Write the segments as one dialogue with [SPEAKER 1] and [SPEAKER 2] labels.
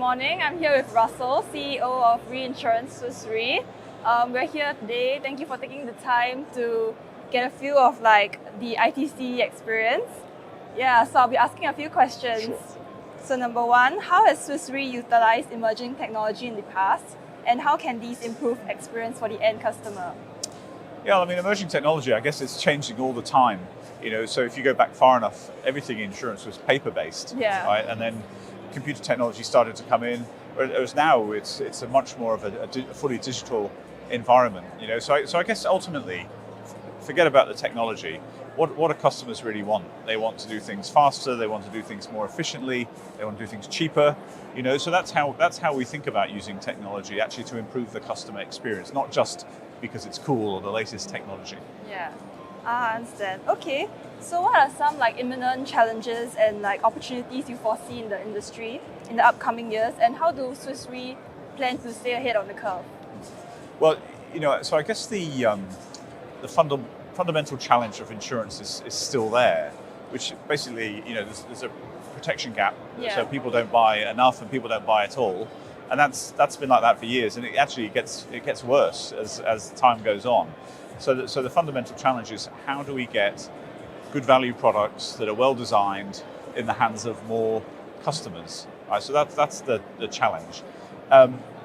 [SPEAKER 1] morning. I'm here with Russell, CEO of Reinsurance Solutions. We're here today. Thank you for taking the time to get a feel of the ITC experience. Yeah, so I'll be asking a few questions.
[SPEAKER 2] Sure.
[SPEAKER 1] So number one, how has Swiss Re utilized emerging technology in the past, and how can these improve experience for the end customer?
[SPEAKER 2] Yeah, I mean, emerging technology, I guess it's changing all the time. So if you go back far enough, everything in insurance was paper-based,
[SPEAKER 1] Yeah.
[SPEAKER 2] right? And then computer technology started to come in, whereas now it's a much more of a fully digital environment. So I guess ultimately, forget about the technology. What do customers really want? They want to do things faster. They want to do things more efficiently. They want to do things cheaper. So that's how we think about using technology, actually, to improve the customer experience, not just because it's cool or the latest technology.
[SPEAKER 1] Yeah, I understand. Okay, so what are some imminent challenges and opportunities you foresee in the industry in the upcoming years, and how do Swiss Re plan to stay ahead on the curve?
[SPEAKER 2] Well, so I guess the fundamental challenge of insurance is still there, which basically, there's a protection gap.
[SPEAKER 1] Yeah.
[SPEAKER 2] So people don't buy enough and people don't buy at all. And that's been like that for years, and it actually gets worse as time goes on. So the fundamental challenge is, how do we get good value products that are well designed in the hands of more customers? Right, so that's the challenge.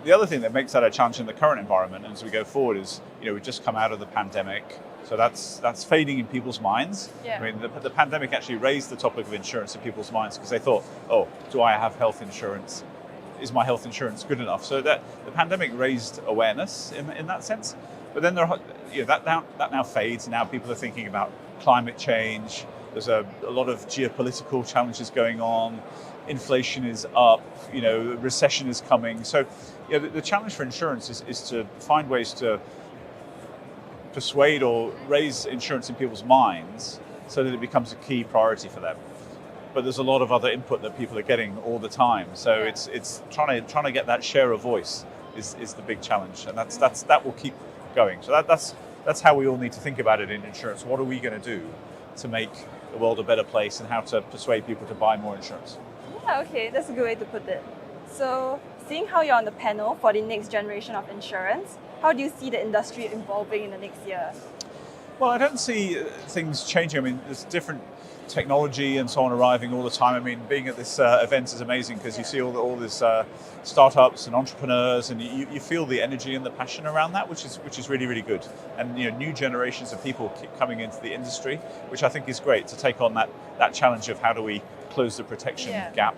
[SPEAKER 2] The other thing that makes that a challenge in the current environment as we go forward is, we've just come out of the pandemic, so that's fading in people's minds.
[SPEAKER 1] Yeah.
[SPEAKER 2] I mean, the pandemic actually raised the topic of insurance in people's minds because they thought, oh, do I have health insurance? Is my health insurance good enough? So that the pandemic raised awareness in that sense. But then that now fades. Now people are thinking about climate change. There's a lot of geopolitical challenges going on. Inflation is up. Recession is coming. So the challenge for insurance is to find ways to persuade or raise insurance in people's minds so that it becomes a key priority for them. But there's a lot of other input that people are getting all the time. So
[SPEAKER 1] Yeah.
[SPEAKER 2] it's trying to get that share of voice is the big challenge, and that will keep going. So that's how we all need to think about it in insurance. What are we going to do to make the world a better place, and how to persuade people to buy more insurance?
[SPEAKER 1] Yeah, okay, that's a good way to put it. So, seeing how you're on the panel for the next generation of insurance, how do you see the industry evolving in the next year?
[SPEAKER 2] Well, I don't see things changing. I mean, there's different technology and so on arriving all the time. I mean, being at this event is amazing because you see all these startups and entrepreneurs, and you feel the energy and the passion around that, which is really, really good. And new generations of people keep coming into the industry, which I think is great to take on that challenge of how do we close the protection gap.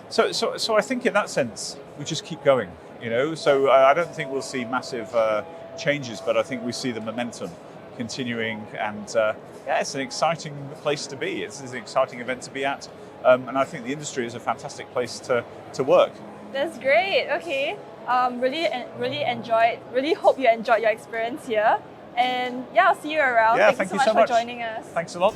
[SPEAKER 2] So I think in that sense we just keep going. So I don't think we'll see massive changes, but I think we see the momentum continuing, and it's an exciting place to be. It's an exciting event to be at, and I think the industry is a fantastic place to work.
[SPEAKER 1] That's great. Okay, really hope you enjoyed your experience here, and I'll see you around.
[SPEAKER 2] Yeah,
[SPEAKER 1] Thank you so much for joining us.
[SPEAKER 2] Thanks a lot.